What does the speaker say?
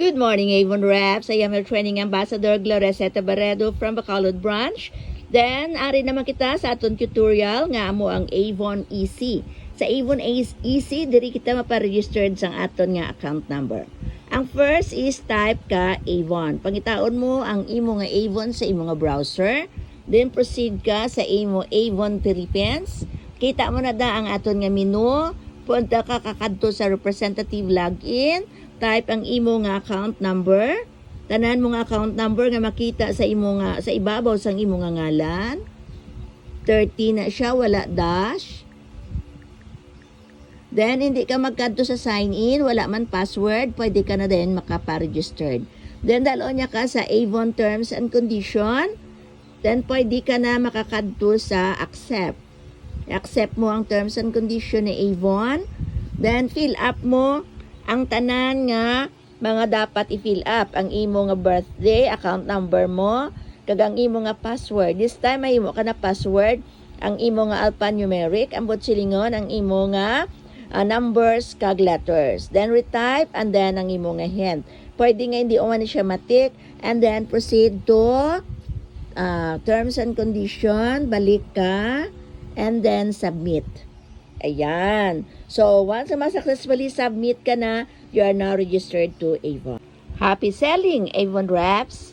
Good morning, Avon Reps. I am your training ambassador, Gloreseta Barredo from Bacolod Branch. Then, ari naman kita sa aton tutorial nga amo ang Avon EC. Sa Avon EC, diri kita maparegistered sa aton nga account number. Ang first is type ka Avon. Pangitaon mo ang imo nga Avon sa imo nga browser. Then, proceed ka sa imo Avon Philippines. Kita mo na da ang aton nga menu. Punta ka kakadto sa representative login. Type ang imo nga account number. Tanan mo nga account number nga makita sa imo nga sa ibabaw sang imo nga ngalan. 30 na siya, wala dash. Then hindi ka magkadto sa sign in, wala man password, pwede ka na din makapa-registered. Then dalon niya ka sa Avon terms and condition. Then pwede ka na makakadto sa accept. Accept mo ang terms and condition ni Avon. Then fill up mo ang tanan nga mga dapat i-fill up. Ang imo nga birthday, account number mo, kag ang imo nga password. This time mahimo ka na password, ang imo nga alphanumeric, ambot silingon ang imo nga numbers kag letters. Then retype and then ang imo nga hint. Pwede nga hindi man siya matik and then proceed to terms and condition, balik ka and then submit. Ayan. So, once na successfully submit ka na, you are now registered to Avon. Happy selling, Avon Reps!